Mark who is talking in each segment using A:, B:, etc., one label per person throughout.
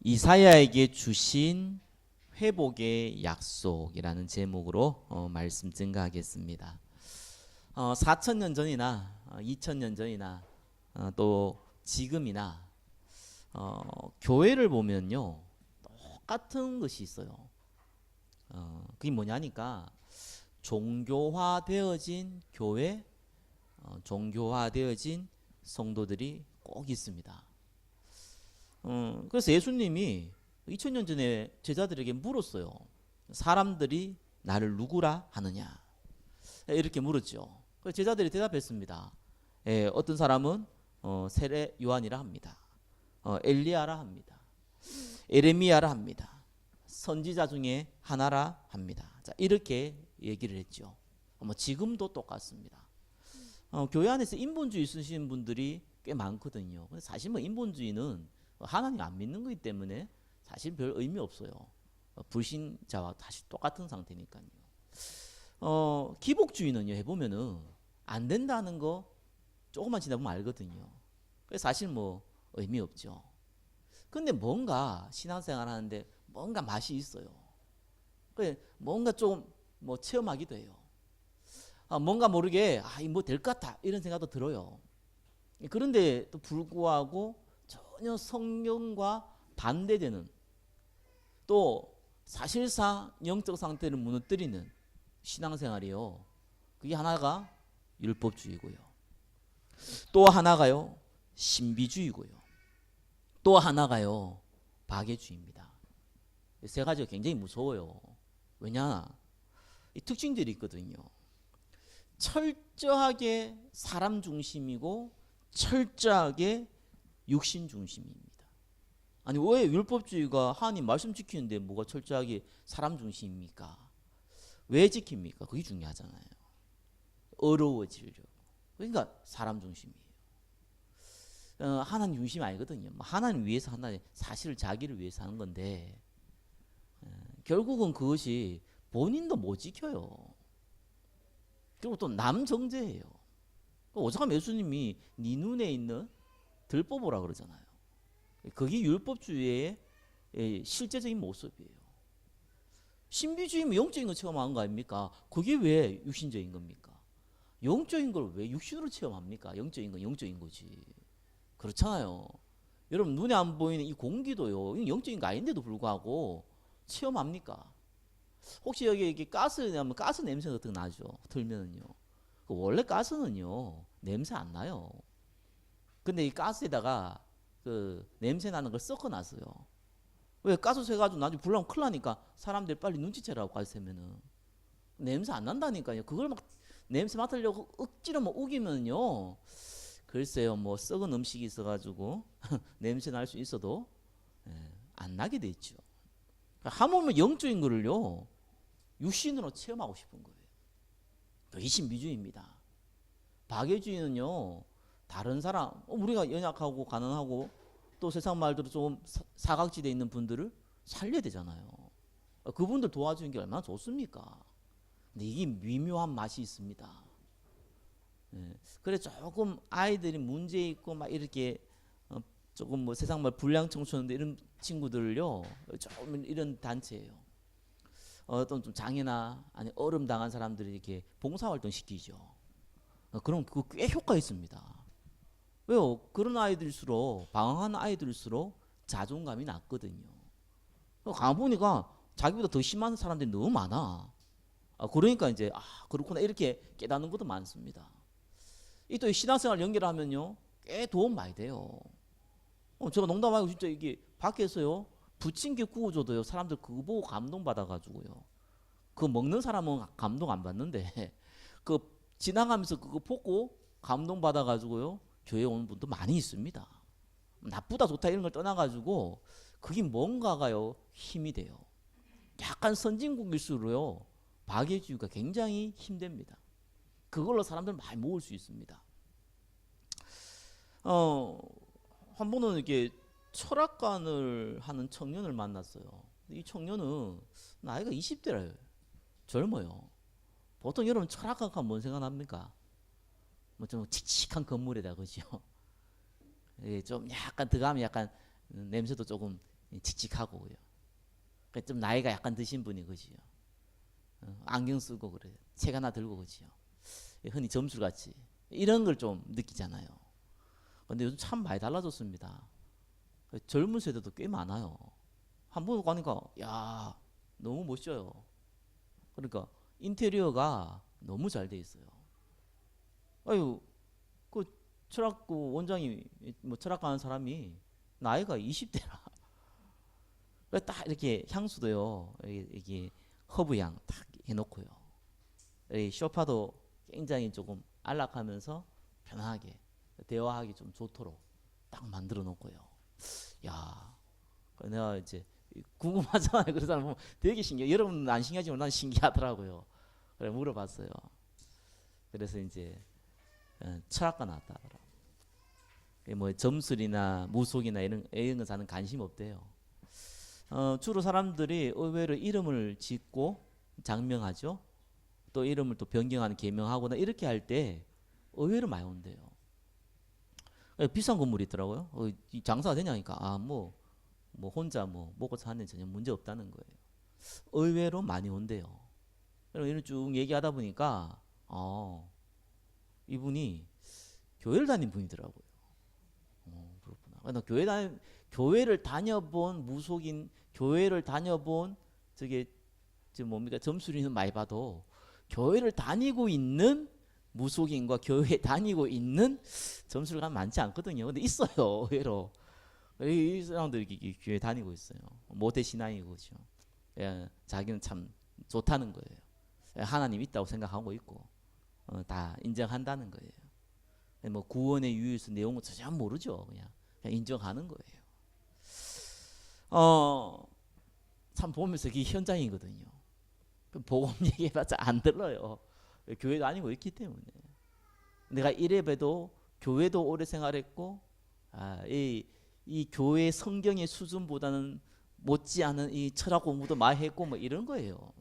A: 이사야에게 주신 회복의 약속이라는 제목으로 말씀 증가하겠습니다. 4,000년 전이나 2,000년 전이나 또 지금이나 교회를 보면요 똑같은 것이 있어요. 그게 뭐냐니까 종교화되어진 교회, 종교화되어진 성도들이 꼭 있습니다. 그래서 예수님이 2000년 전에 제자들에게 물었어요. 사람들이 나를 누구라 하느냐? 이렇게 물었죠. 그래서 제자들이 대답했습니다. 어떤 사람은 세례 요한이라 합니다. 엘리야라 합니다. 에레미야라 합니다. 선지자 중에 하나라 합니다. 자, 이렇게 얘기를 했죠. 지금도 똑같습니다. 교회 안에서 인본주의 쓰시는 분들이 꽤 많거든요. 사실 인본주의는 하나님 안 믿는 거기 때문에 사실 별 의미 없어요. 불신자와 다시 똑같은 상태니까요. 기복주의는요 해보면은 안 된다는 거 조금만 지나보면 알거든요. 그래서 사실 의미 없죠. 근데 뭔가 신앙생활 하는데 뭔가 맛이 있어요. 뭔가 좀 체험하기도 해요. 뭔가 모르게 이거 될 것 같아 이런 생각도 들어요. 그런데 또 불구하고 전혀 성경과 반대되는 또 사실상 영적 상태를 무너뜨리는 신앙생활이요. 그게 하나가 율법주의고요. 또 하나가요 신비주의고요. 또 하나가요 박애주의입니다. 세 가지가 굉장히 무서워요. 왜냐? 이 특징들이 있거든요. 철저하게 사람 중심이고 철저하게 육신 중심입니다. 아니 왜 율법주의가 하나님 말씀 지키는데 뭐가 철저하게 사람 중심입니까? 왜 지킵니까? 그게 중요하잖아요. 어려워지려고. 그러니까 사람 중심이에요. 하나님 중심이 아니거든요. 하나님 위해서 하나님 사실 자기를 위해서 하는 건데 결국은 그것이 본인도 못 지켜요. 그리고 또 남정제예요. 오죽하면 예수님이 네 눈에 있는 들 뽑으라 그러잖아요. 그게 율법주의의 실제적인 모습이에요. 신비주의면 영적인 걸 체험하는 거 아닙니까? 그게 왜 육신적인 겁니까? 영적인 걸 왜 육신으로 체험합니까? 영적인 건 영적인 거지. 그렇잖아요. 여러분 눈에 안 보이는 이 공기도요. 영적인 거 아닌데도 불구하고 체험합니까? 혹시 여기 이렇게 가스 내면 가스 냄새 같은 거 나죠? 들면은요. 원래 가스는요 냄새 안 나요. 근데 이 가스에다가 그 냄새 나는 걸 섞어놨어요. 왜 가스 새가지고 나중에 불나면 큰일 나니까 사람들 빨리 눈치채라고 가스 새면은 냄새 안 난다니까요. 그걸 막 냄새 맡으려고 억지로 우기면요. 글쎄요 썩은 음식이 있어가지고 냄새 날 수 있어도 안 나게 돼 있죠. 하물며 영적인 거를요 육신으로 체험하고 싶은 거예요. 그게 신비주의입니다. 박애주의는요 다른 사람 우리가 연약하고 가난하고 또 세상 말대로 좀 사각지대에 있는 분들을 살려야 되잖아요. 그분들 도와주는 게 얼마나 좋습니까? 근데 이게 미묘한 맛이 있습니다. 그래 조금 아이들이 문제 있고 막 이렇게 조금 세상 말 불량 청소년들 이런 친구들을요 조금 이런 단체예요. 어떤 좀 장애나 아니 어름 당한 사람들이 이렇게 봉사활동 시키죠. 그럼 그거 꽤 효과 있습니다. 왜요? 그런 아이들일수록 방황하는 아이들일수록 자존감이 낮거든요. 가보니까 자기보다 더 심한 사람들이 너무 많아. 그러니까 이제 그렇구나 이렇게 깨닫는 것도 많습니다. 이 또 신앙생활 연결하면요 꽤 도움 많이 돼요. 제가 농담 아니고 진짜 이게 밖에서요 부침개 구워줘도요 사람들 그거 보고 감동 받아가지고요. 그거 먹는 사람은 감동 안 받는데 그 지나가면서 그거 보고 감동 받아가지고요 교회 오는 분도 많이 있습니다. 나쁘다 좋다 이런 걸 떠나가지고 그게 뭔가가요 힘이 돼요. 약간 선진국일수록요 박애주의가 굉장히 힘듭니다. 그걸로 사람들 많이 모을 수 있습니다. 한 번은 이렇게 철학관을 하는 청년을 만났어요. 이 청년은 나이가 20대래요. 젊어요. 보통 여러분 철학관 하면 뭔 생각납니까? 좀 칙칙한 건물에다 그죠? 좀 약간 들어가면 약간 냄새도 조금 칙칙하고요. 그러니까 좀 나이가 약간 드신 분이 그지요. 안경 쓰고 그래. 책 하나 들고 그지요. 흔히 점술같이 이런 걸 좀 느끼잖아요. 근데 요즘 참 많이 달라졌습니다. 젊은 세대도 꽤 많아요. 한 번 가니까 야 너무 멋져요. 그러니까 인테리어가 너무 잘 돼 있어요. 아유 그 철학고 원장이 뭐 철학하는 사람이 나이가 20대라. 딱 이렇게 향수도요. 이게 허브향 딱 해놓고요. 이 소파도 굉장히 조금 안락하면서 편하게 대화하기 좀 좋도록 딱 만들어 놓고요. 야, 내가 이제 궁금하잖아요. 그런 사람 보면 되게 신기해. 여러분은 안 신기하지만 난 신기하더라고요. 그래 물어봤어요. 그래서 이제 철학과 나왔다. 뭐 점술이나 무속이나 이런 거 사는 관심 없대요. 주로 사람들이 의외로 이름을 짓고 장명하죠. 또 이름을 또 변경하는 개명하거나 이렇게 할 때 의외로 많이 온대요. 비싼 건물이 있더라고요. 장사가 되냐니까 뭐 혼자 뭐 먹고 사는 전혀 문제 없다는 거예요. 의외로 많이 온대요. 이런 쭉 얘기하다 보니까 이분이 교회를 다닌 분이더라고요. 그렇구나. 나 교회를 다녀본 무속인 교회를 다녀본 저게 뭡니까 점수리는 많이 봐도 교회를 다니고 있는 무속인과 교회 다니고 있는 점수가 많지 않거든요. 근데 있어요. 의외로 이 사람들이 교회 다니고 있어요. 모태 신앙이고 그렇죠. 자기는 참 좋다는 거예요. 하나님 있다고 생각하고 있고 다 인정한다는 거예요. 뭐 구원의 유일성 내용은 전혀 모르죠. 그냥 인정하는 거예요. 참 보면서 이게 현장이거든요. 복음 얘기해봤자 안 들어요. 교회 다니고 있기 때문에. 내가 이래봬도 교회도 오래 생활했고 이 교회 성경의 수준보다는 못지않은 이 철학 공부도 많이 했고 뭐 이런 거예요.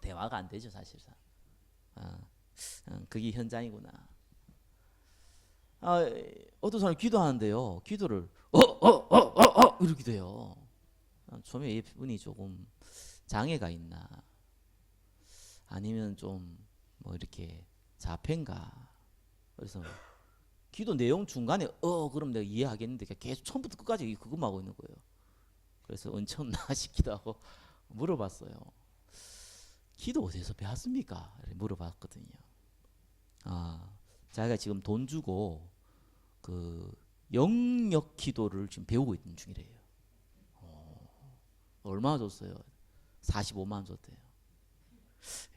A: 대화가 안 되죠 사실상. 그게 현장이구나. 어떤 사람이 기도하는데요. 기도를 이렇게 돼요. 처음에 이분이 조금 장애가 있나 아니면 좀 뭐 이렇게 자폐인가. 그래서 기도 내용 중간에 그럼 내가 이해하겠는데 계속 처음부터 끝까지 그것만 하고 있는 거예요. 그래서 은총나 싶기도 하고 물어봤어요. 기도 어디서 배웠습니까? 물어봤거든요. 자기가 지금 돈 주고 그 영역 기도를 지금 배우고 있는 중이래요. 얼마나 줬어요? 45만 원 줬대요.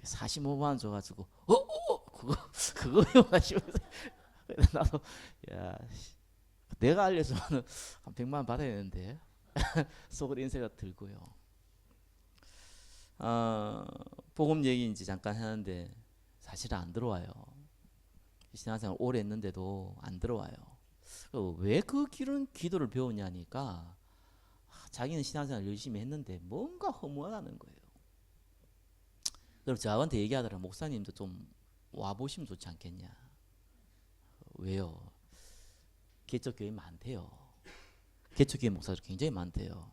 A: 45만 원 줘가지고 그거 배워가지고 나도 야 내가 알려주면 한 100만 원 받아야 되는데 속으로 인쇄가 들고요. 복음 얘기 이제 잠깐 하는데 사실은 안 들어와요. 신앙생활 오래 했는데도 안 들어와요. 왜 그 기도를 배우냐니까 자기는 신앙생활 열심히 했는데 뭔가 허무하다는 거예요. 그럼 저한테 얘기하더라. 목사님도 좀 와보시면 좋지 않겠냐. 왜요? 개척교회 많대요. 개척교회 목사들 굉장히 많대요.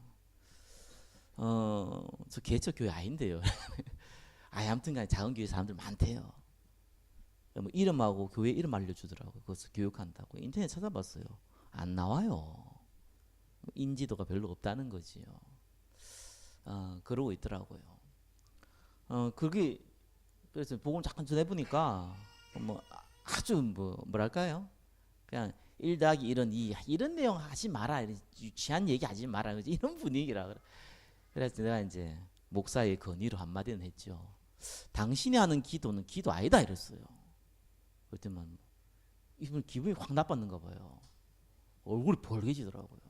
A: 저 개척교회 아닌데요. 아무튼간에 작은 교회 사람들 많대요. 뭐 이름하고 교회 이름 알려주더라고요. 그것을 교육한다고. 인터넷 찾아봤어요. 안 나와요. 인지도가 별로 없다는 거지요. 그러고 있더라고요. 그게 그래서 복음 잠깐 전해보니까 뭐 아주 뭐랄까요? 그냥 1 더하기 1은 2 이런 내용 하지 마라. 유치한 얘기 하지 마라. 이런 분위기라. 그래서 내가 이제 목사의 건의로 한마디는 했죠. 당신이 하는 기도는 기도 아니다 이랬어요. 그랬더만 이분 기분이 확 나빴는가 봐요. 얼굴이 벌개지더라고요.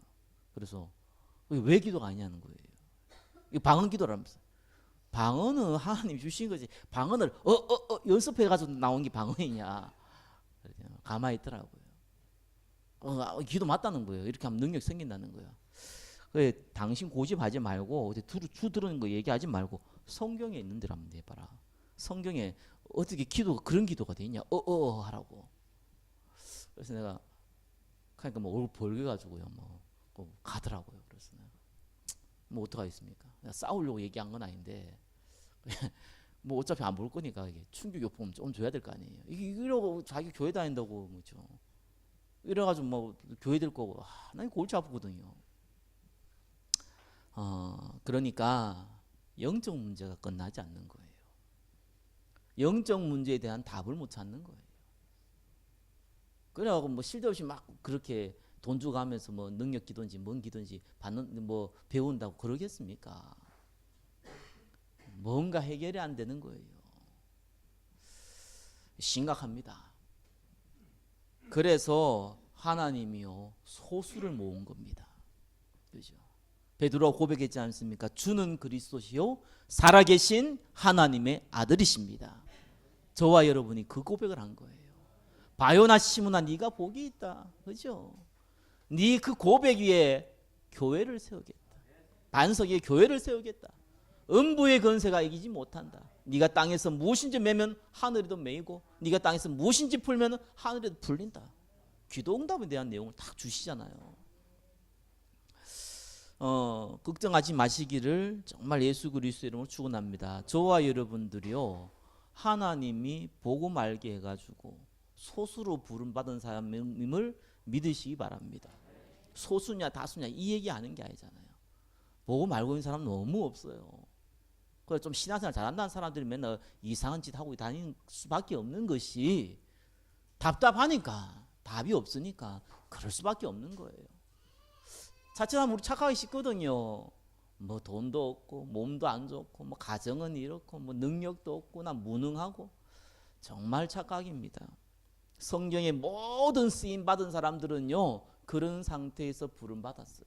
A: 그래서 왜 기도가 아니냐는 거예요. 이 방언 기도라면서. 방언은 하나님 주신 거지. 방언을 연습해가지고 나온 게 방언이냐. 가만히 있더라고요. 기도 맞다는 거예요. 이렇게 하면 능력 생긴다는 거예요. 그래, 당신 고집하지 말고 주 들은 거 얘기하지 말고 성경에 있는 대로 한번 해봐라. 성경에 어떻게 기도가 그런 기도가 되냐? 하라고. 그래서 내가 그러니까 뭐 얼굴 벌게 가지고요. 뭐 가더라고요. 그래서 내가 뭐 어떡하겠습니까? 싸우려고 얘기한 건 아닌데 뭐 어차피 안 볼 거니까 이게 충격요법 좀 줘야 될 거 아니에요. 이러고 자기 교회 다닌다고 뭐죠? 이래가지고 뭐 교회 될 거고 난 골치 아프거든요. 그러니까 영적 문제가 끝나지 않는 거예요. 영적 문제에 대한 답을 못 찾는 거예요. 그래갖고 뭐 쓸데없이 막 그렇게 돈 주고 하면서 뭐 능력 기도인지 뭔 기도인지 받는 뭐 배운다고 그러겠습니까? 뭔가 해결이 안 되는 거예요. 심각합니다. 그래서 하나님이요 소수를 모은 겁니다. 그죠? 베드로가 고백했지 않습니까? 주는 그리스도시요 살아계신 하나님의 아들이십니다. 저와 여러분이 그 고백을 한 거예요. 바요나 시므나 네가 복이 있다. 그죠? 네 그 고백 위에 교회를 세우겠다. 반석 위에 교회를 세우겠다. 음부의 권세가 이기지 못한다. 네가 땅에서 무엇인지 매면 하늘에도 매이고 네가 땅에서 무엇인지 풀면 하늘에도 풀린다. 기도 응답에 대한 내용을 딱 주시잖아요. 걱정하지 마시기를 정말 예수 그리스도의 이름으로 축원합니다. 저와 여러분들이요 하나님이 복음 알게 해가지고 소수로 부름받은 사람임을 믿으시기 바랍니다. 소수냐 다수냐 이 얘기하는 게 아니잖아요. 복음 알고 있는 사람 너무 없어요. 그래서 좀 신앙생활 잘한다는 사람들이 맨날 이상한 짓 하고 다니는 수밖에 없는 것이 답답하니까 답이 없으니까 그럴 수밖에 없는 거예요. 자칫하면 우리 착하기 쉽거든요. 뭐 돈도 없고 몸도 안 좋고 뭐 가정은 이렇고 뭐 능력도 없고 나 무능하고 정말 착각입니다. 성경의 모든 쓰임 받은 사람들은요 그런 상태에서 부름 받았어요.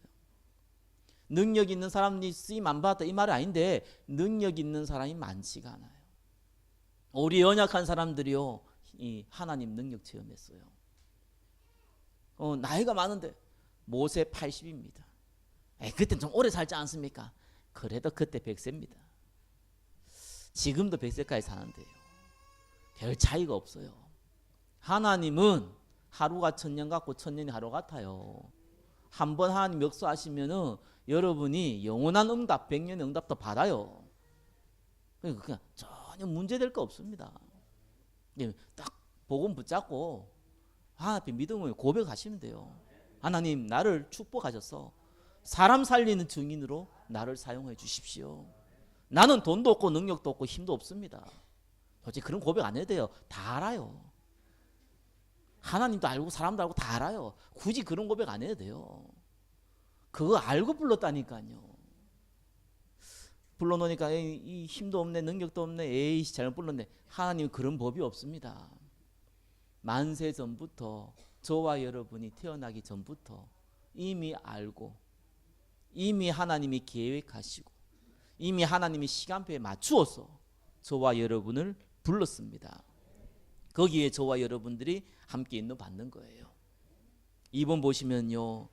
A: 능력 있는 사람이 쓰임 안 받았다 이 말이 아닌데 능력 있는 사람이 많지가 않아요. 우리 연약한 사람들이요 이 하나님 능력 체험했어요. 나이가 많은데 모세 80입니다. 그때는 좀 오래 살지 않습니까? 그래도 그때 100세입니다. 지금도 100세까지 사는데요. 별 차이가 없어요. 하나님은 하루가 천년 같고 천년이 하루 같아요. 한번 하나님 역사하시면은 여러분이 영원한 응답, 100년의 응답도 받아요. 그러니까 그냥 전혀 문제될 거 없습니다. 딱 복음 붙잡고 하나님 믿음을 고백하시면 돼요. 하나님 나를 축복하셔서 사람 살리는 증인으로 나를 사용해 주십시오. 나는 돈도 없고 능력도 없고 힘도 없습니다. 솔직히 그런 고백 안 해도 돼요. 다 알아요. 하나님도 알고 사람도 알고 다 알아요. 굳이 그런 고백 안 해도 돼요. 그거 알고 불렀다니까요. 불러놓으니까 이 힘도 없네 능력도 없네 에이 잘못 불렀네. 하나님 그런 법이 없습니다. 만세 전부터 저와 여러분이 태어나기 전부터 이미 알고 이미 하나님이 계획하시고 이미 하나님이 시간표에 맞추어서 저와 여러분을 불렀습니다. 거기에 저와 여러분들이 함께 인도 받는 거예요. 2번 보시면요.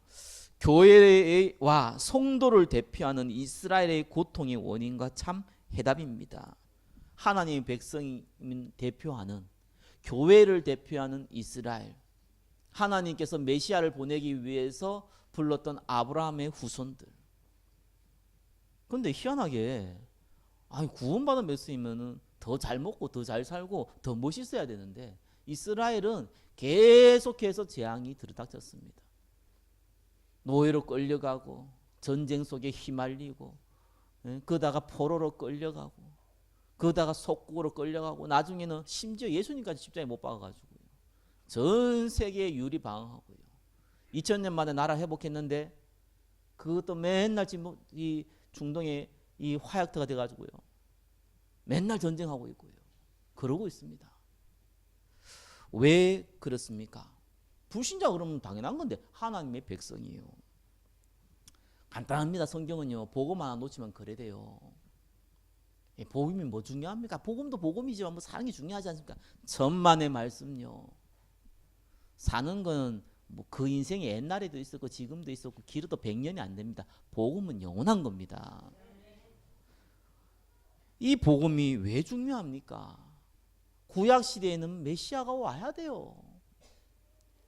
A: 교회와 성도를 대표하는 이스라엘의 고통의 원인과 참 해답입니다. 하나님의 백성을 대표하는 교회를 대표하는 이스라엘, 하나님께서 메시아를 보내기 위해서 불렀던 아브라함의 후손들. 그런데 희한하게 구원받은 백성이면 더 잘 먹고 더 잘 살고 더 멋있어야 되는데 이스라엘은 계속해서 재앙이 들이닥쳤습니다. 노예로 끌려가고 전쟁 속에 휘말리고 그러다가 포로로 끌려가고 그러다가 속국으로 끌려가고 나중에는 심지어 예수님까지 십자가에 못 박아가지고요. 전 세계에 유리 방황하고요. 2000년 만에 나라 회복했는데 그것도 맨날 지금 이 중동에 이 화약터가 돼가지고요. 맨날 전쟁하고 있고요. 그러고 있습니다. 왜 그렇습니까? 불신자 그러면 당연한 건데 하나님의 백성이에요. 간단합니다. 성경은요. 복음 하나 놓치면 그래 돼요. 복음이 뭐 중요합니까? 복음도 복음이지만 뭐 사는 게 중요하지 않습니까? 천만의 말씀요. 사는 건 뭐 그 인생이 옛날에도 있었고 지금도 있었고 길어도 100년이 안 됩니다. 복음은 영원한 겁니다. 이 복음이 왜 중요합니까? 구약 시대에는 메시아가 와야 돼요.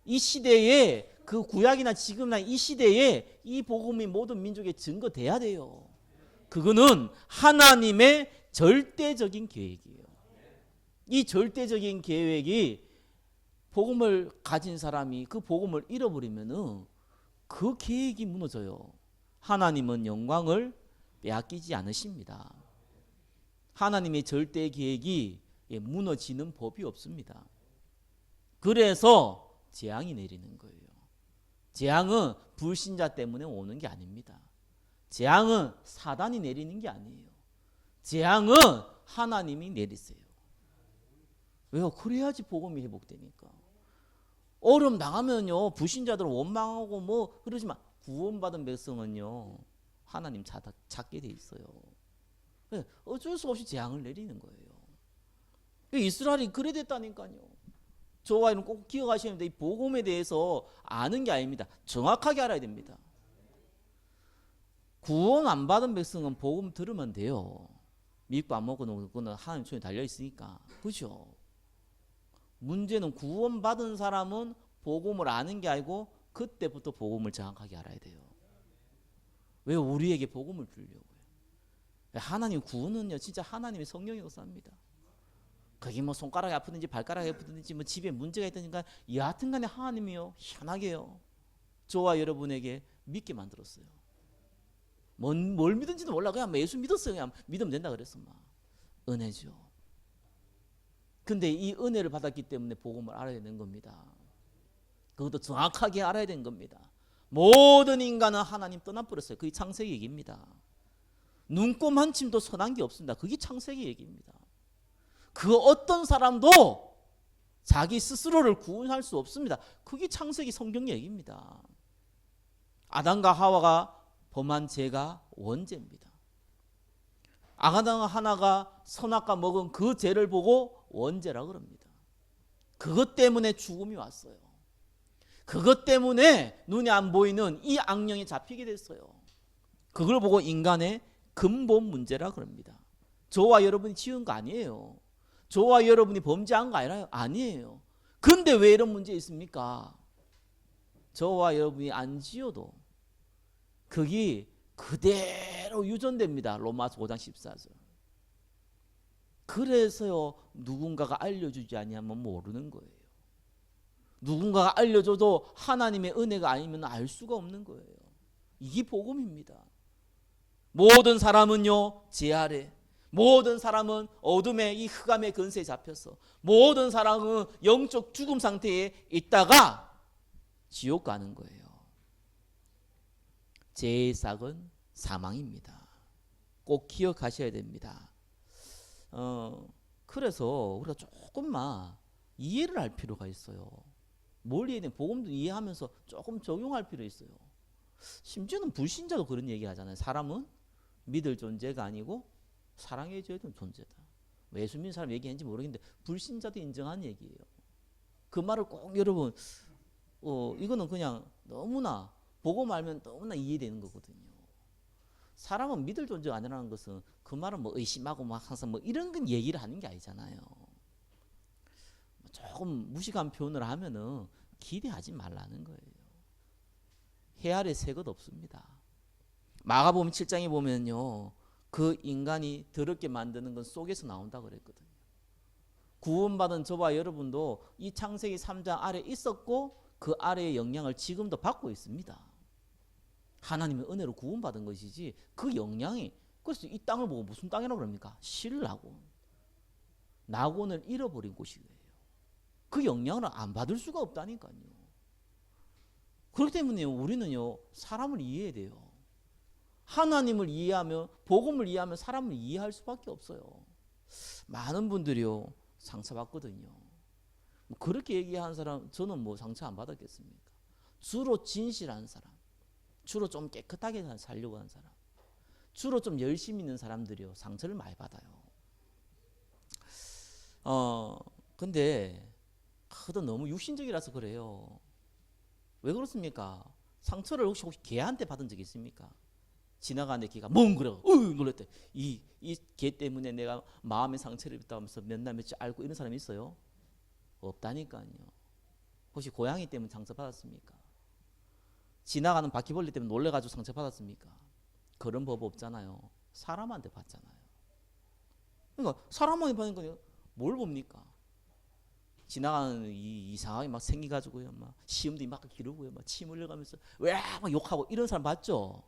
A: 이 시대에 그 구약이나 지금이나 이 시대에 이 복음이 모든 민족에 증거돼야 돼요. 그거는 하나님의 절대적인 계획이에요. 이 절대적인 계획이 복음을 가진 사람이 그 복음을 잃어버리면은 그 계획이 무너져요. 하나님은 영광을 빼앗기지 않으십니다. 하나님의 절대 계획이 무너지는 법이 없습니다. 그래서 재앙이 내리는 거예요. 재앙은 불신자 때문에 오는 게 아닙니다. 재앙은 사단이 내리는 게 아니에요. 재앙은 하나님이 내리세요. 왜요? 그래야지 복음이 회복되니까. 어려움 당하면요, 불신자들은 원망하고 뭐 그러지만 구원받은 백성은요, 하나님 찾게 돼 있어요. 어쩔 수 없이 재앙을 내리는 거예요. 이스라엘이 그래 됐다니까요. 저와 여러분 꼭 기억하셔야 됩니다. 이 복음에 대해서 아는 게 아닙니다. 정확하게 알아야 됩니다. 구원 안 받은 백성은 복음 들으면 돼요. 믿고 안 먹고 그거는 하나님 손에 달려 있으니까. 그죠? 문제는 구원 받은 사람은 복음을 아는 게 아니고 그때부터 복음을 정확하게 알아야 돼요. 왜 우리에게 복음을 주려고요? 하나님 구원은요, 진짜 하나님의 성령의 역사입니다. 그게 뭐 손가락이 아프든지 발가락이 아프든지 뭐 집에 문제가 있든지 여하튼간에 하나님이요, 희한하게요, 저와 여러분에게 믿게 만들었어요. 뭘 믿은지도 몰라. 그냥 예수 믿었어요. 그냥 믿으면 된다 그랬어. 막 은혜죠. 근데 이 은혜를 받았기 때문에 복음을 알아야 되는 겁니다. 그것도 정확하게 알아야 되는 겁니다. 모든 인간은 하나님 떠나버렸어요. 그게 창세기 얘기입니다. 눈꼽 한 침도 선한 게 없습니다. 그게 창세기 얘기입니다. 그 어떤 사람도 자기 스스로를 구원할 수 없습니다. 그게 창세기 성경 얘기입니다. 아담과 하와가 범한 죄가 원죄입니다. 아담 하나가 선악과 먹은 그 죄를 보고 원죄라 그럽니다. 그것 때문에 죽음이 왔어요. 그것 때문에 눈에 안 보이는 이 악령이 잡히게 됐어요. 그걸 보고 인간의 근본 문제라 그럽니다. 저와 여러분이 지은 거 아니에요. 저와 여러분이 범죄한 거 아니에요. 근데 왜 이런 문제 있습니까? 저와 여러분이 안 지어도 그게 그대로 유전됩니다. 로마서 5장 14절. 그래서요, 누군가가 알려주지 아니하면 모르는 거예요. 누군가가 알려줘도 하나님의 은혜가 아니면 알 수가 없는 거예요. 이게 복음입니다. 모든 사람은요, 죄 아래, 모든 사람은 어둠의 이 흑암의 근세에 잡혀서 모든 사람은 영적 죽음 상태에 있다가 지옥 가는 거예요. 죄의 싹은 사망입니다. 꼭 기억하셔야 됩니다. 그래서 우리가 조금만 이해를 할 필요가 있어요. 뭘 이해해? 복음도 이해하면서 조금 적용할 필요 있어요. 심지어는 불신자도 그런 얘기 하잖아요. 사람은 믿을 존재가 아니고 사랑해줘야 되는 존재다. 예수 믿는 사람 얘기했는지 모르겠는데 불신자도 인정한 얘기예요. 그 말을 꼭 여러분, 이거는 그냥 너무나 복음 알면 너무나 이해되는 거거든요. 사람은 믿을 존재가 아니라는 것은 그 말은 뭐 의심하고 막 항상 뭐 이런 건 얘기를 하는 게 아니잖아요. 조금 무식한 표현을 하면은 기대하지 말라는 거예요. 해 아래 새 것 없습니다. 마가복음 7장에 보면요, 그 인간이 더럽게 만드는 건 속에서 나온다 그랬거든요. 구원받은 저와 여러분도 이 창세기 3장 아래 있었고 그 아래의 영향을 지금도 받고 있습니다. 하나님의 은혜로 구원받은 것이지 그 영향이, 그래서 이 땅을 보고 무슨 땅이라고 그럽니까? 신라곤, 낙원을 잃어버린 곳이에요. 그 영향을 안 받을 수가 없다니까요. 그렇기 때문에 우리는요, 사람을 이해해야 돼요. 하나님을 이해하면, 복음을 이해하면 사람을 이해할 수밖에 없어요. 많은 분들이요, 상처받거든요. 그렇게 얘기하는 사람, 저는 뭐 상처 안 받았겠습니까? 주로 진실한 사람, 주로 좀 깨끗하게 살려고 하는 사람, 주로 좀 열심히 있는 사람들이요, 상처를 많이 받아요. 근데 그도 너무 육신적이라서 그래요. 왜 그렇습니까? 상처를 혹시 개한테 받은 적 있습니까? 지나가는 개가 멍그러 놀랬대. 이 개 때문에 내가 마음의 상처를 입다면서 몇 날 며칠 앓고 이런 사람이 있어요? 없다니까요. 혹시 고양이 때문에 상처 받았습니까? 지나가는 바퀴벌레 때문에 놀래가지고 상처 받았습니까? 그런 법 없잖아요. 사람한테 받잖아요. 그러니까 사람한테 받으니까 뭘 봅니까? 지나가는 이상하게 막 생기가지고요, 막 시험도 막 기르고요, 막 침 흘려가면서 왜 막 욕하고 이런 사람 봤죠?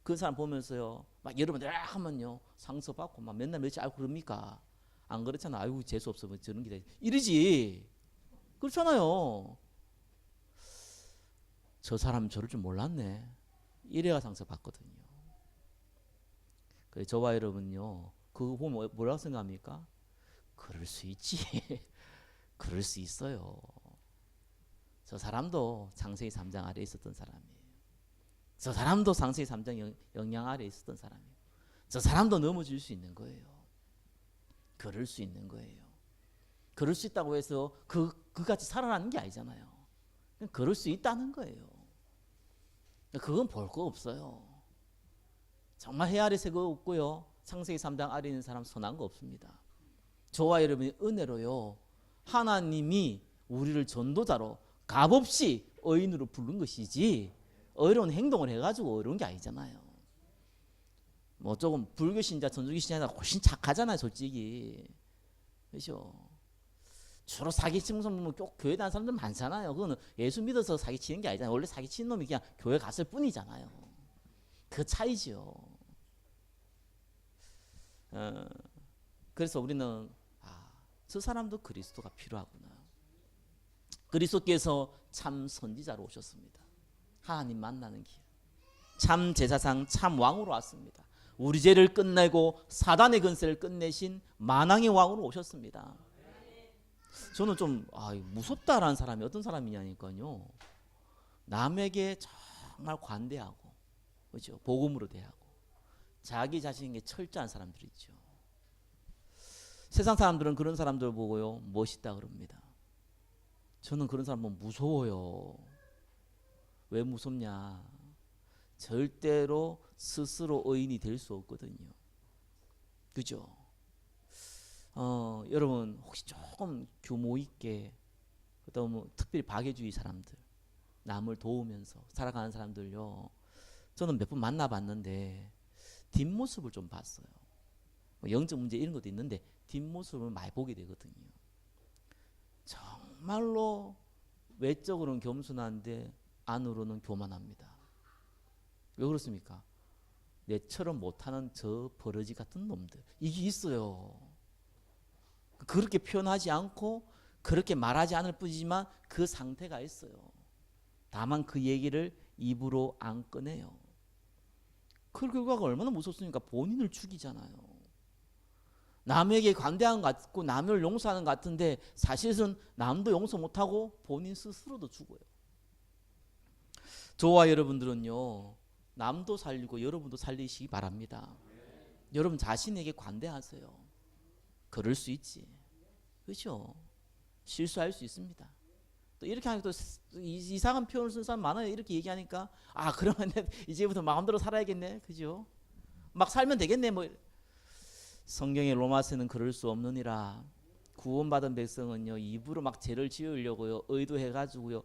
A: 그 사람 보면서요, 막 여러분들 하면요 상처받고 막 맨날 며칠 알고 그럽니까? 안 그렇잖아. 아이고 재수 없어 뭐 저런 게 이러지. 그렇잖아요. 저 사람 저럴 줄 몰랐네. 이래가 상처받거든요. 그래서 저와 여러분요, 그거 보면 뭐라고 생각합니까? 그럴 수 있지. 그럴 수 있어요. 저 사람도 창세기 3장 아래에 있었던 사람이에요. 저 사람도 창세기 3장 영향 아래에 있었던 사람이에요. 저 사람도 넘어질 수 있는 거예요. 그럴 수 있는 거예요. 그럴 수 있다고 해서 그같이 살아나는 게 아니잖아요. 그냥 그럴 수 있다는 거예요. 그건 볼 거 없어요. 정말 해 아래 새거 없고요. 창세기 3장 아래에 있는 사람 선한 거 없습니다. 저와 여러분이 은혜로요, 하나님이 우리를 전도자로 값없이 의인으로 부른 것이지 어려운 행동을 해가지고 어려운 게 아니잖아요. 뭐 조금 불교 신자, 천주교 신자가 훨씬 착하잖아요, 솔직히. 그렇죠? 주로 사기치는 사람 보면 교회 다니는 사람들 많잖아요. 그거는 예수 믿어서 사기치는 게 아니잖아요. 원래 사기치는 놈이 그냥 교회 갔을 뿐이잖아요. 그 차이죠. 그래서 우리는 저 사람도 그리스도가 필요하구나. 그리스도께서 참 선지자로 오셨습니다. 하나님 만나는 길. 참 제사장, 참 왕으로 왔습니다. 우리 죄를 끝내고 사단의 근세를 끝내신 만왕의 왕으로 오셨습니다. 저는 좀 무섭다라는 사람이 어떤 사람이냐니까요. 남에게 정말 관대하고, 그렇죠? 복음으로 대하고 자기 자신에게 철저한 사람들 있죠. 세상 사람들은 그런 사람들 보고요 멋있다 그럽니다. 저는 그런 사람 보면 무서워요. 왜 무섭냐? 절대로 스스로 의인이 될 수 없거든요. 그죠? 여러분 혹시 조금 규모 있게, 그다음 뭐 특별히 박애주의 사람들, 남을 도우면서 살아가는 사람들요, 저는 몇 번 만나봤는데 뒷모습을 좀 봤어요. 뭐 영적 문제 이런 것도 있는데 뒷모습을 많이 보게 되거든요. 정말로 외적으로는 겸손한데 안으로는 교만합니다. 왜 그렇습니까? 내처럼 못하는 저 버러지 같은 놈들, 이게 있어요. 그렇게 표현하지 않고 그렇게 말하지 않을 뿐이지만 그 상태가 있어요. 다만 그 얘기를 입으로 안 꺼내요. 그 결과가 얼마나 무섭습니까? 본인을 죽이잖아요. 남에게 관대한 것 같고 남을 용서하는 것 같은데 사실은 남도 용서 못하고 본인 스스로도 죽어요. 저와 여러분들은요, 남도 살리고 여러분도 살리시기 바랍니다. 여러분 자신에게 관대하세요. 그럴 수 있지. 그렇죠? 실수할 수 있습니다. 또 이렇게 하니까 또 이상한 표현을 쓰는 사람 많아요. 이렇게 얘기하니까 그러면 이제부터 마음대로 살아야겠네. 그죠? 막 살면 되겠네. 뭐 성경의 로마서는 그럴 수 없느니라. 구원받은 백성은요 입으로 막 죄를 지으려고요 의도해가지고요,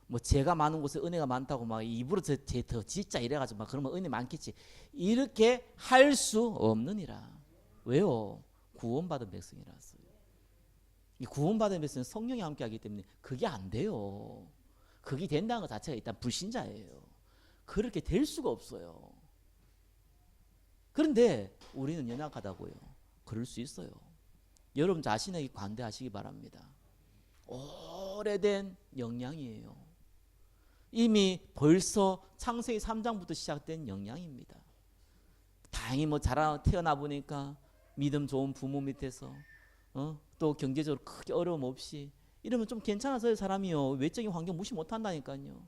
A: 뭐 죄가 많은 곳에 은혜가 많다고 막 입으로 죄 더 짓자 이래가지고 막 그러면 은혜 많겠지. 이렇게 할 수 없느니라. 왜요? 구원받은 백성이라서요. 이 구원받은 백성은 성령이 함께하기 때문에 그게 안 돼요. 그게 된다는 것 자체가 일단 불신자예요. 그렇게 될 수가 없어요. 그런데 우리는 연약하다고요. 그럴 수 있어요. 여러분 자신에게 관대하시기 바랍니다. 오래된 영향이에요. 이미 벌써 창세기 3장부터 시작된 영향입니다. 다행히 뭐 태어나 보니까 믿음 좋은 부모 밑에서 또 경제적으로 크게 어려움 없이 이러면 좀 괜찮아서요. 사람이요 외적인 환경 무시 못한다니까요.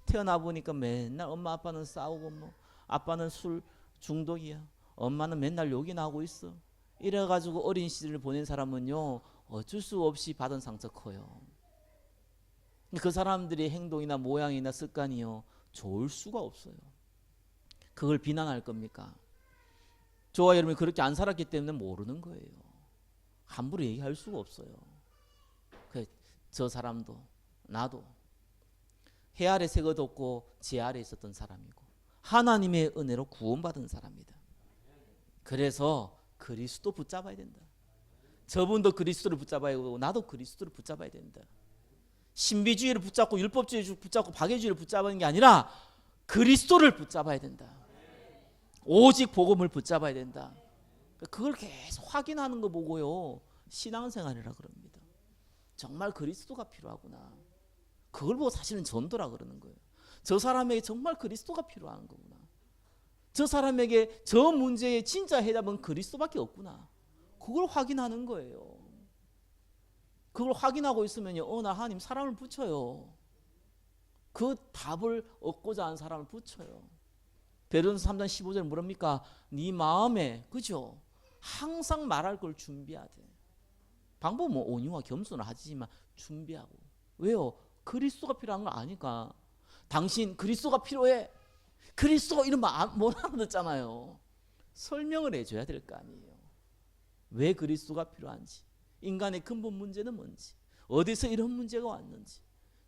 A: 태어나 보니까 맨날 엄마 아빠는 싸우고 뭐 아빠는 술 중독이야, 엄마는 맨날 욕이나 하고 있어, 이래가지고 어린 시절을 보낸 사람은요 어쩔 수 없이 받은 상처 커요. 그 사람들의 행동이나 모양이나 습관이요 좋을 수가 없어요. 그걸 비난할 겁니까? 저와 여러분이 그렇게 안 살았기 때문에 모르는 거예요. 함부로 얘기할 수가 없어요. 저 사람도 나도 해 아래 새것도 없고 제 아래 있었던 사람이고 하나님의 은혜로 구원받은 사람이다. 그래서 그리스도 붙잡아야 된다. 저분도 그리스도를 붙잡아야 되고 나도 그리스도를 붙잡아야 된다. 신비주의를 붙잡고 율법주의를 붙잡고 박애주의를 붙잡는 게 아니라 그리스도를 붙잡아야 된다. 오직 복음을 붙잡아야 된다. 그걸 계속 확인하는 거 보고요, 신앙생활이라 그럽니다. 정말 그리스도가 필요하구나. 그걸 보고 사실은 전도라 그러는 거예요. 저 사람에게 정말 그리스도가 필요한 거구나. 저 사람에게 저 문제의 진짜 해답은 그리스도밖에 없구나. 그걸 확인하는 거예요. 그걸 확인하고 있으면요, 나 하나님 사람을 붙여요. 그 답을 얻고자 하는 사람을 붙여요. 베드로전서 3장 15절 뭐랍니까? 네 마음에, 그죠? 항상 말할 걸 준비해야 돼. 방법은 뭐 온유와 겸손을 하지만 준비하고. 왜요? 그리스도가 필요한 걸 아니까. 당신 그리스도가 필요해. 그리스도 이러면 못 알아듣잖아요. 설명을 해줘야 될 거 아니에요. 왜 그리스도가 필요한지, 인간의 근본 문제는 뭔지, 어디서 이런 문제가 왔는지,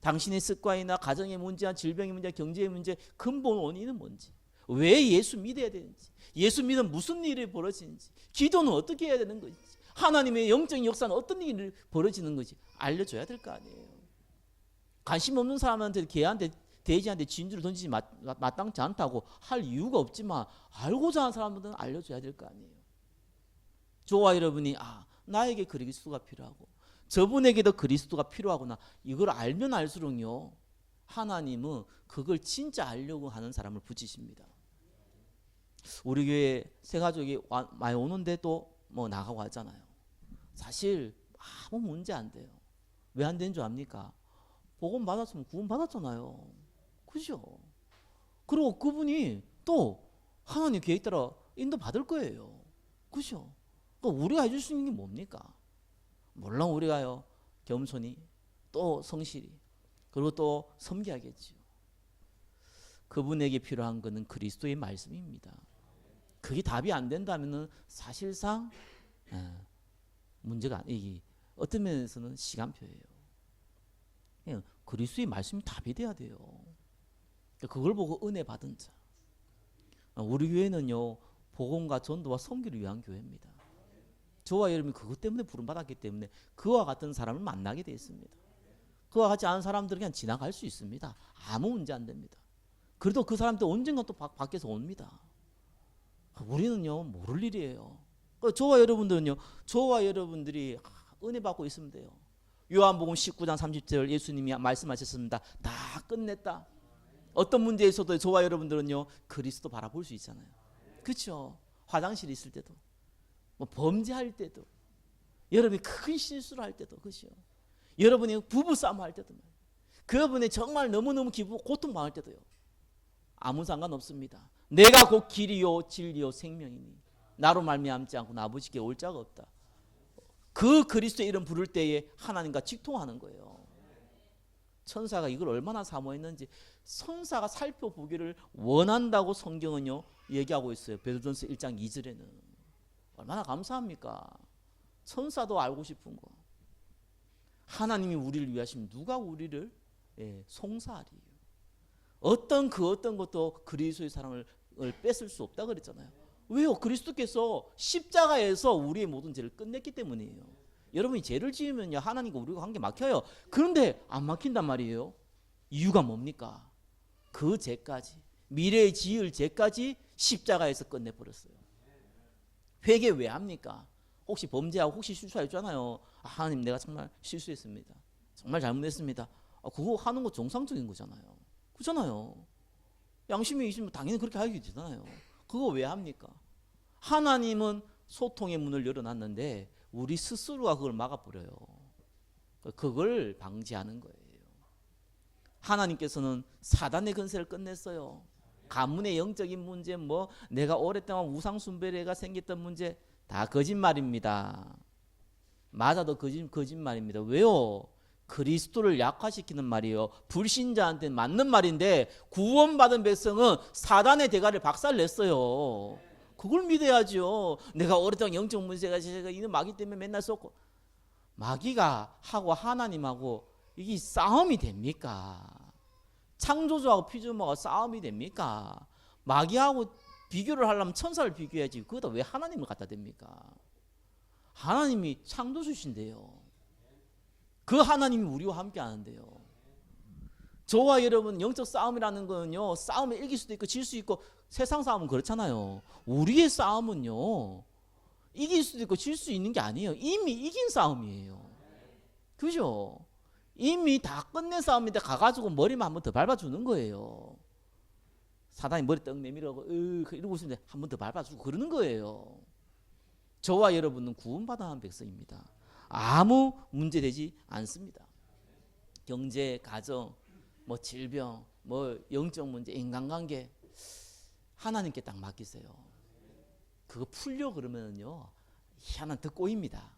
A: 당신의 습관이나 가정의 문제나 질병의 문제, 경제의 문제 근본 원인은 뭔지, 왜 예수 믿어야 되는지, 예수 믿으면 무슨 일이 벌어지는지, 기도는 어떻게 해야 되는 건지, 하나님의 영적인 역사는 어떤 일이 벌어지는 건지 알려줘야 될 거 아니에요. 관심 없는 사람한테, 개한테, 돼지한테 진주를 던지지 마땅치 않다고 할 이유가 없지만 알고자 하는 사람들은 알려줘야 될 거 아니에요. 저와 여러분이 나에게 그리스도가 필요하고 저분에게도 그리스도가 필요하구나, 이걸 알면 알수록요, 하나님은 그걸 진짜 알려고 하는 사람을 붙이십니다. 우리 교회 새 가족이 많이 오는데 또 뭐 나가고 하잖아요. 사실 아무 문제 안 돼요. 왜 안 되는 줄 압니까? 복음 받았으면 구원 받았잖아요. 그죠? 그리고 그분이 또 하나님 계획 따라 인도 받을 거예요. 그죠? 그러니까 우리가 해줄 수 있는 게 뭡니까? 물론 우리가요, 겸손히, 또 성실히, 그리고 또 섬겨야겠죠. 그분에게 필요한 것은 그리스도의 말씀입니다. 그게 답이 안 된다면 사실상 문제가 이게 어떤 면에서는 시간표예요. 그리스도의 말씀이 답이 돼야 돼요. 그걸 보고 은혜 받은 자. 우리 교회는요, 복음과 전도와 선교를 위한 교회입니다. 저와 여러분이 그것 때문에 부름받았기 때문에 그와 같은 사람을 만나게 되어 있습니다. 그와 같지 않은 사람들은 그냥 지나갈 수 있습니다. 아무 문제 안 됩니다. 그래도 그 사람들 언젠가 또 밖에서 옵니다. 우리는요, 모를 일이에요. 저와 여러분들은요, 저와 여러분들이 은혜 받고 있으면 돼요. 요한복음 19장 30절 예수님이 말씀하셨습니다. 다 끝냈다. 어떤 문제에 있어도 저와 여러분들은요, 그리스도 바라볼 수 있잖아요. 그렇죠? 화장실에 있을 때도, 뭐 범죄할 때도, 여러분이 큰 실수를 할 때도, 그렇죠? 여러분이 부부싸움 할 때도, 그분이 정말 너무너무 기쁘고 고통당할 때도요, 아무 상관없습니다. 내가 곧 길이요 진리요 생명이니 나로 말미암지 않고 아버지께 올 자가 없다. 그 그리스도의 이름 부를 때에 하나님과 직통하는 거예요. 천사가 이걸 얼마나 사모했는지 천사가 살펴보기를 원한다고 성경은요 얘기하고 있어요. 베드로전서 1장 2절에는. 얼마나 감사합니까? 천사도 알고 싶은 거. 하나님이 우리를 위하시면 누가 우리를 송사하리요. 어떤 것도 그리스도의 사랑을 뺏을 수 없다 그랬잖아요. 왜요? 그리스도께서 십자가에서 우리의 모든 죄를 끝냈기 때문이에요. 여러분이 죄를 지으면요, 하나님과 우리가 관계 막혀요. 그런데 안 막힌단 말이에요. 이유가 뭡니까? 그 죄까지, 미래에 지을 죄까지 십자가에서 끝내버렸어요. 회개 왜 합니까? 혹시 범죄하고 혹시 실수했잖아요. 하나님, 내가 정말 실수했습니다. 정말 잘못했습니다. 그거 하는 거 정상적인 거잖아요. 그렇잖아요. 양심이 있으면 당연히 그렇게 하게 되잖아요. 그거 왜 합니까? 하나님은 소통의 문을 열어놨는데 우리 스스로가 그걸 막아버려요. 그걸 방지하는 거예요. 하나님께서는 사단의 근세를 끝냈어요. 가문의 영적인 문제, 뭐 내가 오랫동안 우상숭배가 생겼던 문제 다 거짓말입니다. 맞아도 거짓말입니다. 왜요? 그리스도를 약화시키는 말이에요. 불신자한테는 맞는 말인데 구원받은 백성은 사단의 대가를 박살냈어요. 그걸 믿어야죠. 내가 오랫동안 영적 문제가 이는 마귀 때문에 맨날 쏟고. 마귀가 하고 하나님하고 이게 싸움이 됩니까? 창조주하고 피조물하고 싸움이 됩니까? 마귀하고 비교를 하려면 천사를 비교해야지. 그거다 왜 하나님을 갖다 댑니까? 하나님이 창조주신데요. 그 하나님이 우리와 함께 하는데요. 저와 여러분 영적 싸움이라는 거는요, 싸움에 이길 수도 있고 질 수 있고, 세상 싸움은 그렇잖아요. 우리의 싸움은요, 이길 수도 있고 질 수 있는 게 아니에요. 이미 이긴 싸움이에요. 그죠? 이미 다 끝낸 싸움인데 가가지고 머리만 한 번 더 밟아주는 거예요. 사단이 머리 떡 내밀어고 이러고 있는데 한 번 더 밟아주고 그러는 거예요. 저와 여러분은 구원받은 백성입니다. 아무 문제되지 않습니다. 경제, 가정, 뭐 질병, 뭐 영적 문제, 인간관계 하나님께 딱 맡기세요. 그거 풀려 그러면요 희한한 더 꼬입니다.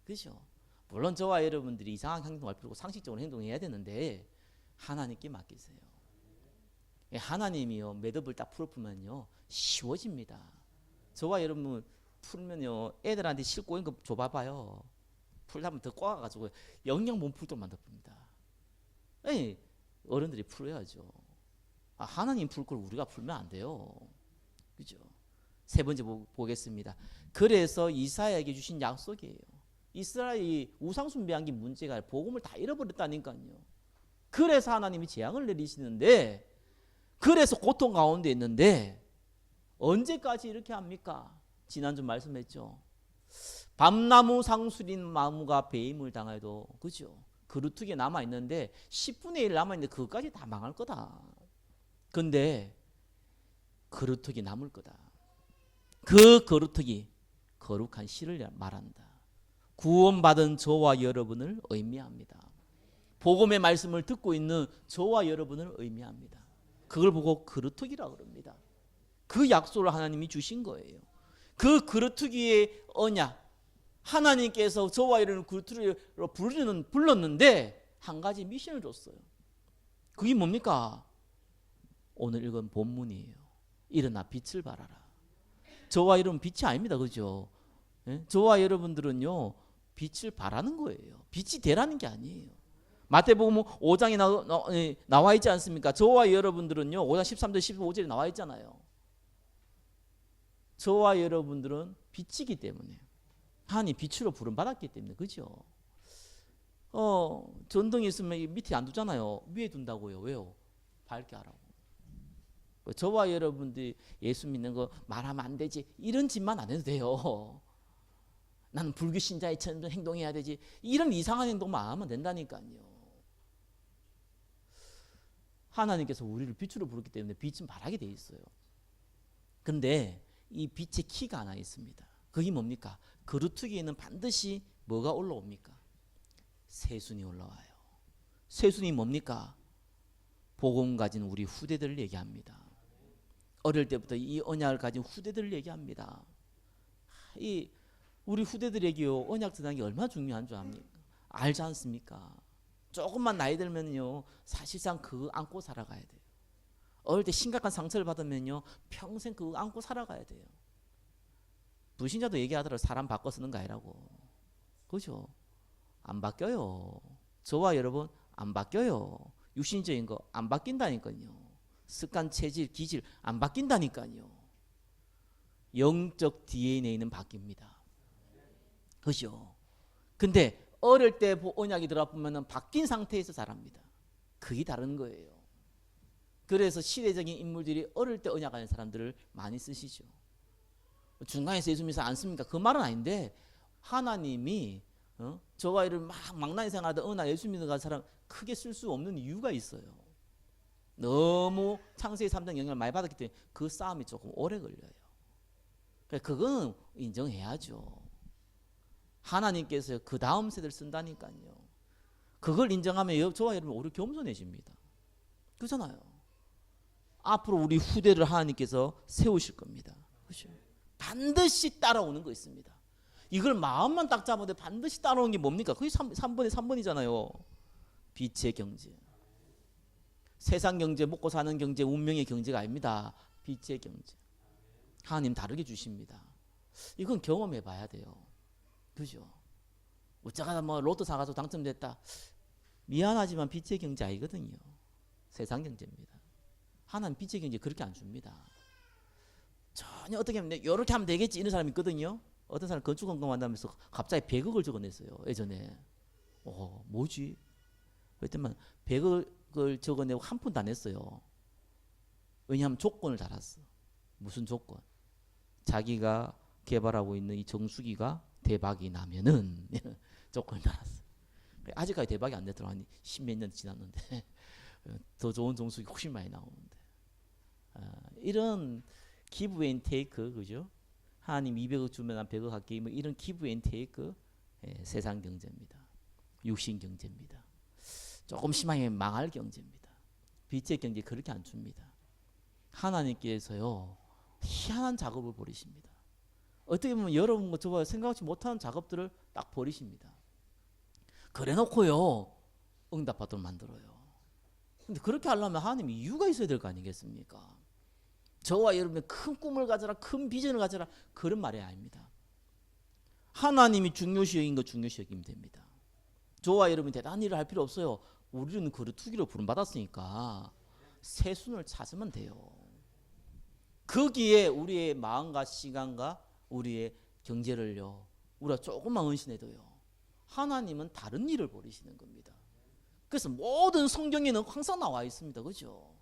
A: 그렇죠? 물론 저와 여러분들이 이상한 행동할 필요고 상식적으로 행동해야 되는데 하나님께 맡기세요. 하나님이요 매듭을 딱 풀어보면요 쉬워집니다. 저와 여러분 풀면요 애들한테 실 꼬인 거 줘봐봐요. 풀다면 더 꼬아가지고 영영 못 풀도록 만들어봅니다. 어른들이 풀어야죠. 하나님 풀 걸 우리가 풀면 안 돼요. 그죠? 세 번째 보겠습니다. 그래서 이사야에게 주신 약속이에요. 이스라엘이 우상 숭배한 게 문제가 아니라 복음을 다 잃어버렸다니까요. 그래서 하나님이 재앙을 내리시는데, 그래서 고통 가운데 있는데 언제까지 이렇게 합니까? 지난주 말씀했죠. 밤나무 상수린 나무가 배임을 당해도, 그죠? 그루트기 남아있는데 10분의 1 남아있는데 그것까지 다 망할 거다. 근데 그루트기 남을 거다. 그 그루트기 거룩한 씨를 말한다. 구원받은 저와 여러분을 의미합니다. 복음의 말씀을 듣고 있는 저와 여러분을 의미합니다. 그걸 보고 그루트기라고 그럽니다. 그 약속을 하나님이 주신 거예요. 그 그루트기의 언약, 하나님께서 저와 여러분을 그루트기로 불렀는데 한 가지 미션을 줬어요. 그게 뭡니까? 오늘 읽은 본문이에요. 일어나 빛을 발하라. 저와 여러분 빛이 아닙니다. 그죠? 예? 저와 여러분들은요 빛을 발하는 거예요. 빛이 되라는 게 아니에요. 마태복음 5장에 나와 있지 않습니까? 저와 여러분들은요 5장 13절 15절에 나와 있잖아요. 저와 여러분들은 빛이기 때문에, 하나님 빛으로 부름받았기 때문에, 그죠? 전등이 있으면 밑에 안 두잖아요. 위에 둔다고요. 왜요? 밝게 하라고. 저와 여러분들이 예수 믿는 거 말하면 안 되지 이런 짓만 안 해도 돼요. 나는 불교 신자처럼 행동해야 되지 이런 이상한 행동만 안 하면 된다니까요. 하나님께서 우리를 빛으로 부르기 때문에 빛은 발하게 돼 있어요. 근데 이 빛의 키가 하나 있습니다. 그게 뭡니까? 그루트기에는 반드시 뭐가 올라옵니까? 새순이 올라와요. 새순이 뭡니까? 복음 가진 우리 후대들을 얘기합니다. 어릴 때부터 이 언약을 가진 후대들을 얘기합니다. 이 우리 후대들에게요 언약 전하는 게 얼마나 중요한 줄 압니까? 알지 않습니까? 조금만 나이 들면요 사실상 그거 안고 살아가야 돼요. 어릴 때 심각한 상처를 받으면요 평생 그거 안고 살아가야 돼요. 불신자도 얘기하더라고요. 사람 바꿔 쓰는 거 아니라고. 그죠? 안 바뀌어요. 저와 여러분 안 바뀌어요. 육신적인 거 안 바뀐다니까요. 습관, 체질, 기질 안 바뀐다니까요. 영적 DNA는 바뀝니다. 그죠? 근데 어릴 때 언약이 들어보면 바뀐 상태에서 자랍니다. 그게 다른 거예요. 그래서 시대적인 인물들이 어릴 때 언약하는 사람들을 많이 쓰시죠. 중간에서 예수 믿어서 안 씁니까? 그 말은 아닌데 하나님이 저와 이를 망나니 생활하던 어느 날 예수 믿는 사람 크게 쓸 수 없는 이유가 있어요. 너무 창세기 3장 영향을 많이 받았기 때문에 그 싸움이 조금 오래 걸려요. 그거는 인정해야죠. 하나님께서 그 다음 세대를 쓴다니까요. 그걸 인정하면 저와 여러분 오히려 겸손해집니다. 그렇잖아요. 앞으로 우리 후대를 하나님께서 세우실 겁니다. 그렇죠? 반드시 따라오는 거 있습니다. 이걸 마음만 딱 잡아도 반드시 따라오는 게 뭡니까? 그게 3번에 3번이잖아요. 빛의 경제. 세상 경제, 먹고 사는 경제, 운명의 경제가 아닙니다. 빛의 경제. 하나님 다르게 주십니다. 이건 경험해 봐야 돼요. 그죠? 어쩌다가 뭐 로또 사가지고 당첨됐다. 미안하지만 빛의 경제 아니거든요. 세상 경제입니다. 하나님 빛의 경제 그렇게 안 줍니다. 전혀 어떻게 하면 이렇게 하면 되겠지 이런 사람이 있거든요. 어떤 사람 건축 공부한다면서 갑자기 100억을 적어냈어요. 예전에. 뭐지? 그랬더니 100억을 적어내고 한 푼도 안 했어요. 왜냐하면 조건을 달았어. 무슨 조건? 자기가 개발하고 있는 이 정수기가 대박이 나면은 조건을 달았어. 아직까지 대박이 안 됐더라. 한 10몇 년 지났는데 더 좋은 정수기 훨씬 많이 나오는데. 이런 기브 앤 테이크, 그죠? 하나님 200억 주면 난 100억 할게. 뭐 이런 기브 앤 테이크, 세상 경제입니다. 육신 경제입니다. 조금 심하게 망할 경제입니다. 빛의 경제 그렇게 안 줍니다. 하나님께서요 희한한 작업을 벌이십니다. 어떻게 보면 여러분과 저와 생각하지 못하는 작업들을 딱 벌이십니다. 그래놓고요 응답받도록 만들어요. 근데 그렇게 하려면 하나님 이유가 있어야 될 거 아니겠습니까? 저와 여러분의 큰 꿈을 가져라, 큰 비전을 가져라, 그런 말이 아닙니다. 하나님이 중요시 여긴 거 중요시 여기면 됩니다. 저와 여러분이 대단한 일을 할 필요 없어요. 우리는 그릇 투기로 부름받았으니까 새순을 찾으면 돼요. 거기에 우리의 마음과 시간과 우리의 경제를요 우리가 조금만 헌신해도요 하나님은 다른 일을 벌이시는 겁니다. 그래서 모든 성경에는 항상 나와 있습니다. 그죠?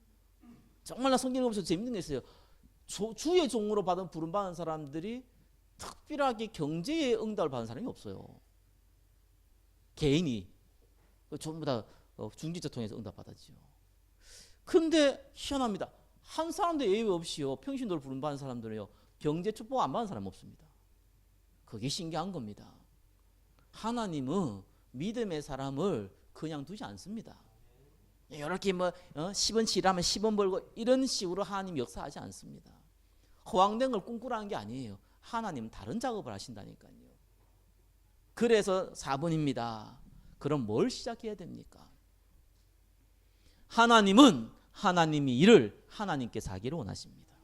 A: 정말 나 성경을 보면서 재밌는 게 있어요. 주의 종으로 받은 부름받은 사람들이 특별하게 경제에 응답을 받은 사람이 없어요. 개인이 전부 다 중직자 통해서 응답받았죠. 근데 희한합니다. 한 사람도 예외 없이요 평신도를 부름받은 사람들은요 경제 축복 안 받은 사람 없습니다. 그게 신기한 겁니다. 하나님은 믿음의 사람을 그냥 두지 않습니다. 이렇게 뭐 10원치 일하면 10원 벌고 이런 식으로 하나님 역사하지 않습니다. 허황된 걸 꿈꾸라는 게 아니에요. 하나님은 다른 작업을 하신다니까요. 그래서 4번입니다. 그럼 뭘 시작해야 됩니까? 하나님은 하나님이 일을 하나님께서 하기를 원하십니다.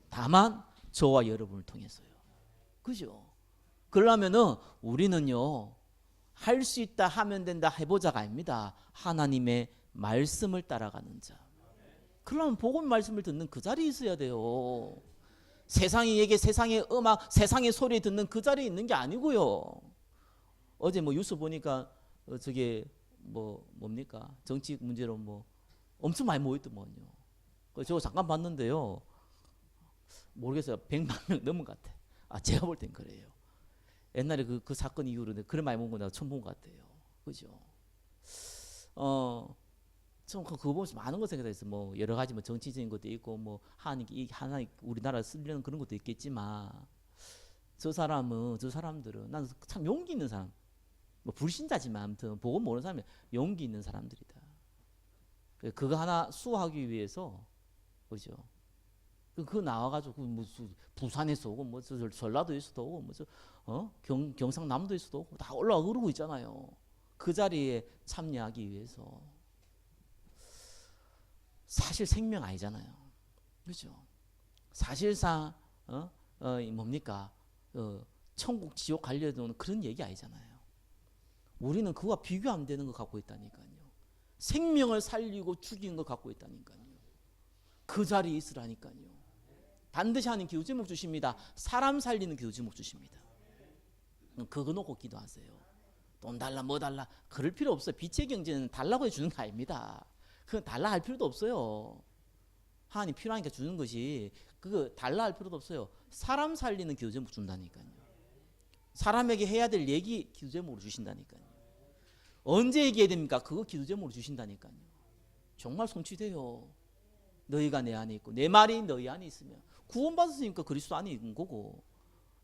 A: 다만 저와 여러분을 통해서요. 그죠? 그러려면은 우리는요 할 수 있다 하면 된다 해보자가 아닙니다. 하나님의 말씀을 따라가는 자. 그러면 복음 말씀을 듣는 그 자리에 있어야 돼요. 세상이 얘기, 세상의 음악, 세상의 소리 듣는 그 자리에 있는 게 아니고요. 어제 뭐 뉴스 보니까 저게 뭡니까? 정치 문제로 뭐 엄청 많이 모였더만요. 저 잠깐 봤는데요. 모르겠어요. 100만 명 넘은 것 같아. 제가 볼 땐 그래요. 옛날에 그 사건 이후로 그래 많이 본 거 내가 처음 본 것 같아요. 그죠? 좀 그거 보면서 많은 거 생각했어요. 뭐 여러 가지 뭐 정치적인 것도 있고 뭐 하나님 우리나라 쓰려는 그런 것도 있겠지만 저 사람들은 난 참 용기 있는 사람. 뭐 불신자지만 아무튼 보고 모르는 사람이 용기 있는 사람들이다. 그거 하나 수호하기 위해서 그죠? 그거 나와가지고 무슨 부산에서 오고 뭐 전라도에서도 오고 뭐 경상남도에서도 오고 다 올라와 그러고 있잖아요. 그 자리에 참여하기 위해서. 사실 생명 아니잖아요. 그죠? 사실상 뭡니까? 천국 지옥 가려는 그런 얘기 아니잖아요. 우리는 그와 비교 안 되는 거 갖고 있다니까요. 생명을 살리고 죽이는 거 갖고 있다니까요. 그 자리에 있으라니까요. 반드시 하나님 기도 제목 주십니다. 사람 살리는 기도 제목 주십니다. 그거 놓고 기도하세요. 돈 달라 뭐 달라 그럴 필요 없어요. 빛의 경제는 달라고 해주는 거 아닙니다. 그건 달라 할 필요도 없어요. 하나님 필요하니까 주는 것이 그거 달라 할 필요도 없어요. 사람 살리는 기도 제목 준다니까요. 사람에게 해야 될 얘기 기도 제목으로 주신다니까요. 언제 얘기해야 됩니까? 그거 기도 제목으로 주신다니까요. 정말 성취돼요. 너희가 내 안에 있고 내 말이 너희 안에 있으면 구원받았으니까 그리스도 안에 있는 거고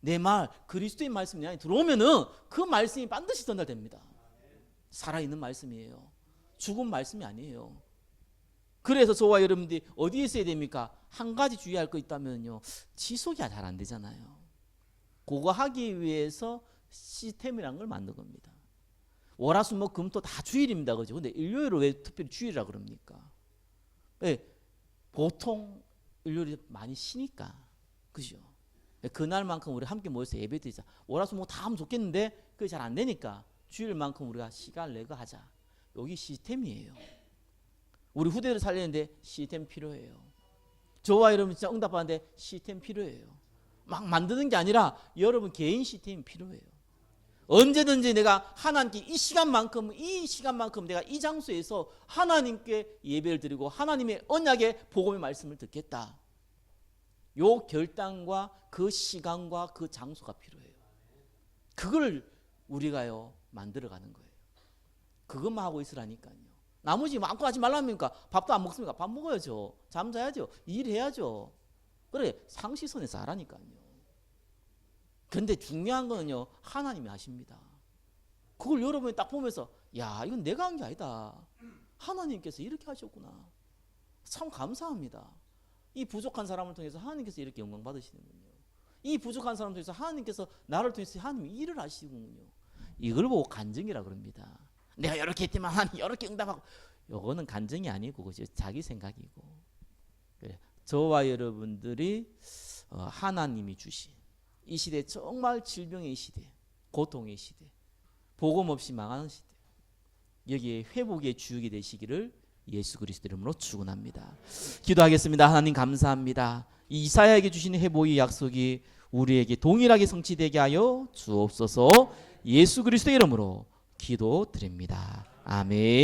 A: 내 말 그리스도의 말씀이 내 안에 들어오면은 그 말씀이 반드시 전달됩니다. 살아있는 말씀이에요. 죽은 말씀이 아니에요. 그래서 저와 여러분들이 어디에 있어야 됩니까? 한 가지 주의할 거 있다면요. 지속이 잘 안 되잖아요. 그거 하기 위해서 시스템이라는 걸 만든 겁니다. 월화수목금토 다 주일입니다. 그죠? 근데 일요일을 왜 특별히 주일이라 그럽니까? 네, 보통 일요일이 많이 쉬니까. 그죠? 그날만큼 우리 함께 모여서 예배드리자. 월화수목 다 하면 좋겠는데 그게 잘 안 되니까 주일만큼 우리가 시간을 내고 하자. 여기 시스템이에요. 우리 후대를 살리는데 시스템 필요해요. 저와 여러분 진짜 응답하는데 시스템 필요해요. 막 만드는 게 아니라 여러분 개인 시스템이 필요해요. 언제든지 내가 하나님께 이 시간만큼 내가 이 장소에서 하나님께 예배를 드리고 하나님의 언약의 복음의 말씀을 듣겠다. 요 결단과 그 시간과 그 장소가 필요해요. 그걸 우리가요 만들어가는 거예요. 그것만 하고 있으라니까요. 나머지 마음껏 하지 말랍니까? 밥도 안 먹습니까? 밥 먹어야죠. 잠자야죠. 일해야죠. 그래 상식선에서 하라니까요. 근데 중요한 거는요 하나님이 하십니다. 그걸 여러분이 딱 보면서 야 이건 내가 한 게 아니다. 하나님께서 이렇게 하셨구나. 참 감사합니다. 이 부족한 사람을 통해서 하나님께서 이렇게 영광 받으시는군요. 이 부족한 사람을 통해서 하나님께서 나를 통해서 하나님이 일을 하시군요. 이걸 보고 간증이라 그럽니다. 내가 이렇게 했지만 하나님 이렇게 응답하고, 이거는 간증이 아니고 그죠? 자기 생각이고. 그래. 저와 여러분들이 하나님이 주신 이 시대, 정말 질병의 시대, 고통의 시대, 복음 없이 망하는 시대, 여기에 회복의 주역이 되시기를 예수 그리스도 이름으로 축원합니다. 기도하겠습니다. 하나님 감사합니다. 이 이사야에게 주신 회복의 약속이 우리에게 동일하게 성취되게 하여 주옵소서. 예수 그리스도 이름으로 기도드립니다. 아멘.